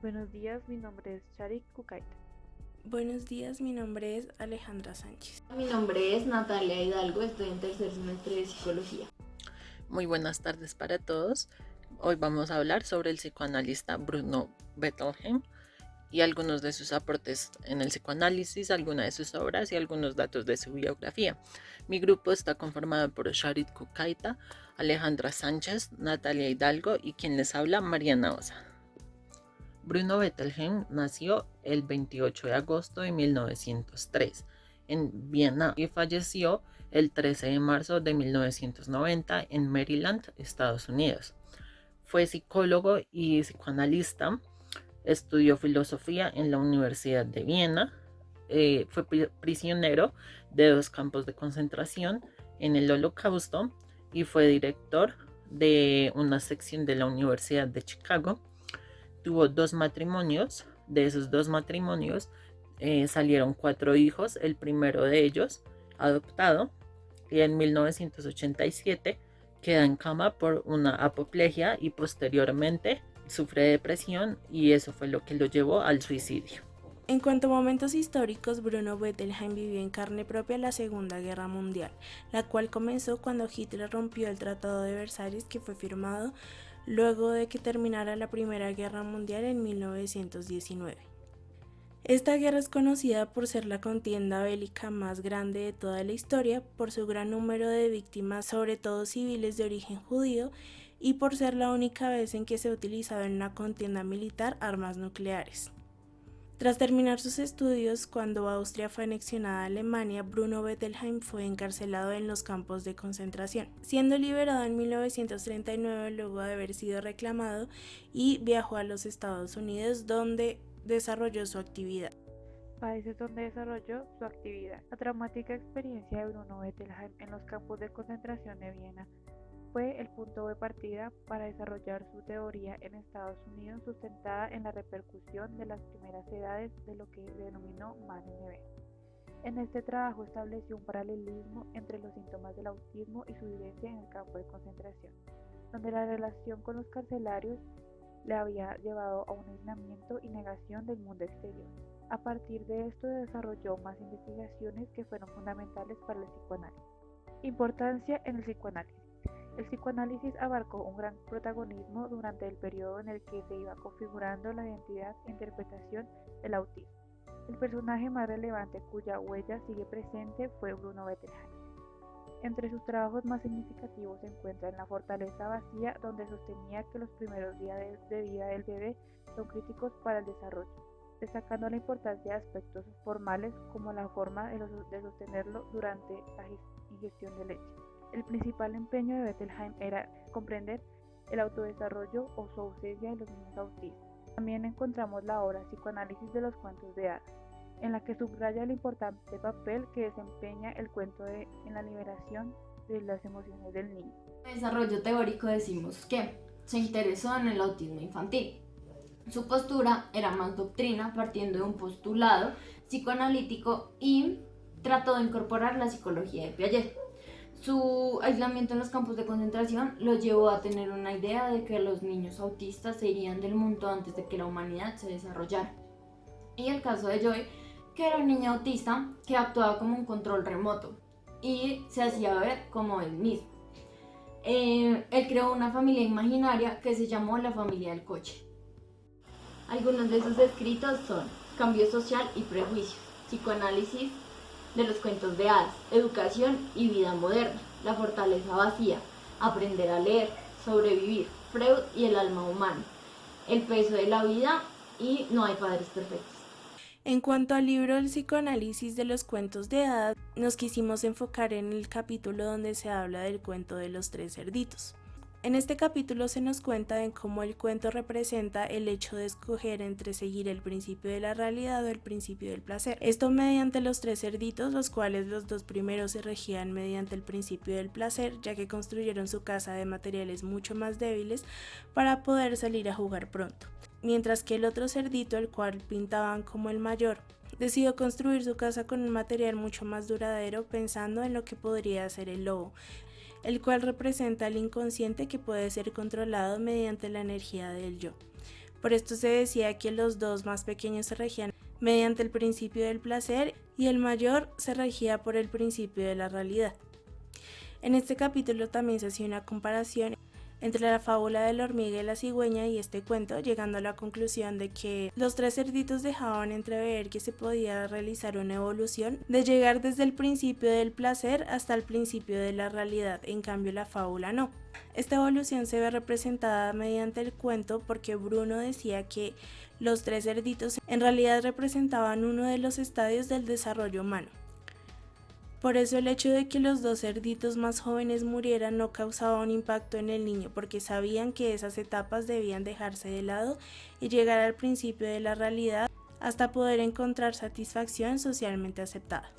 Buenos días, mi nombre es Sharik Kukaita. Buenos días, mi nombre es Alejandra Sánchez. Mi nombre es Natalia Hidalgo, estoy en tercer semestre de psicología. Muy buenas tardes para todos. Hoy vamos a hablar sobre el psicoanalista Bruno Bettelheim y algunos de sus aportes en el psicoanálisis, algunas de sus obras y algunos datos de su biografía. Mi grupo está conformado por Sharik Kukaita, Alejandra Sánchez, Natalia Hidalgo y quien les habla, Mariana Osa. Bruno Bettelheim nació el 28 de agosto de 1903 en Viena y falleció el 13 de marzo de 1990 en Maryland, Estados Unidos. Fue psicólogo y psicoanalista, estudió filosofía en la Universidad de Viena, fue prisionero de 2 campos de concentración en el Holocausto y fue director de una sección de la Universidad de Chicago. Tuvo 2 matrimonios, de esos 2 matrimonios salieron 4 hijos, el primero de ellos adoptado, y en 1987 queda en cama por una apoplejía y posteriormente sufre depresión y eso fue lo que lo llevó al suicidio. En cuanto a momentos históricos, Bruno Bettelheim vivió en carne propia la Segunda Guerra Mundial, la cual comenzó cuando Hitler rompió el Tratado de Versalles, que fue firmado luego de que terminara la Primera Guerra Mundial en 1919. Esta guerra es conocida por ser la contienda bélica más grande de toda la historia, por su gran número de víctimas, sobre todo civiles de origen judío, y por ser la única vez en que se utilizaba en una contienda militar armas nucleares. Tras terminar sus estudios, cuando Austria fue anexionada a Alemania, Bruno Bettelheim fue encarcelado en los campos de concentración, siendo liberado en 1939 luego de haber sido reclamado y viajó a los Estados Unidos, donde desarrolló su actividad. Países donde desarrolló su actividad. La traumática experiencia de Bruno Bettelheim en los campos de concentración de Viena fue el punto de partida para desarrollar su teoría en Estados Unidos, sustentada en la repercusión de las primeras edades de lo que denominó Mann y Neven. En este trabajo estableció un paralelismo entre los síntomas del autismo y su vivencia en el campo de concentración, donde la relación con los carcelarios le había llevado a un aislamiento y negación del mundo exterior. A partir de esto desarrolló más investigaciones que fueron fundamentales para el psicoanálisis. Importancia en el psicoanálisis. El psicoanálisis abarcó un gran protagonismo durante el periodo en el que se iba configurando la identidad e interpretación del autismo. El personaje más relevante cuya huella sigue presente fue Bruno Bettelheim. Entre sus trabajos más significativos se encuentran La fortaleza vacía, donde sostenía que los primeros días de vida del bebé son críticos para el desarrollo, destacando la importancia de aspectos formales como la forma de sostenerlo durante la ingestión de leche. El principal empeño de Bettelheim era comprender el autodesarrollo o su ausencia de los niños autistas. También encontramos la obra Psicoanálisis de los cuentos de hadas, en la que subraya el importante papel que desempeña el cuento en la liberación de las emociones del niño. En desarrollo teórico decimos que se interesó en el autismo infantil. Su postura era más doctrina, partiendo de un postulado psicoanalítico, y trató de incorporar la psicología de Piaget. Su aislamiento en los campos de concentración lo llevó a tener una idea de que los niños autistas se irían del mundo antes de que la humanidad se desarrollara. Y el caso de Joy, que era un niño autista que actuaba como un control remoto y se hacía ver como él mismo. Él creó una familia imaginaria que se llamó la familia del coche. Algunos de sus escritos son Cambio social y prejuicios, Psicoanálisis de los cuentos de hadas, Educación y vida moderna, La fortaleza vacía, Aprender a leer, Sobrevivir, Freud y el alma humana, El peso de la vida y No hay padres perfectos. En cuanto al libro El psicoanálisis de los cuentos de hadas, nos quisimos enfocar en el capítulo donde se habla del cuento de los 3 cerditos. En este capítulo se nos cuenta en cómo el cuento representa el hecho de escoger entre seguir el principio de la realidad o el principio del placer. Esto mediante los 3 cerditos, los cuales los 2 primeros se regían mediante el principio del placer, ya que construyeron su casa de materiales mucho más débiles para poder salir a jugar pronto. Mientras que el otro cerdito, el cual pintaban como el mayor, decidió construir su casa con un material mucho más duradero, pensando en lo que podría ser el lobo, el cual representa el inconsciente que puede ser controlado mediante la energía del yo. Por esto se decía que los dos más pequeños se regían mediante el principio del placer y el mayor se regía por el principio de la realidad. En este capítulo también se hacía una comparación entre la fábula de la hormiga y la cigüeña y este cuento, llegando a la conclusión de que los 3 cerditos dejaban entrever que se podía realizar una evolución de llegar desde el principio del placer hasta el principio de la realidad, en cambio la fábula no. Esta evolución se ve representada mediante el cuento porque Bruno decía que los 3 cerditos en realidad representaban uno de los estadios del desarrollo humano. Por eso el hecho de que los 2 cerditos más jóvenes murieran no causaba un impacto en el niño, porque sabían que esas etapas debían dejarse de lado y llegar al principio de la realidad hasta poder encontrar satisfacción socialmente aceptada.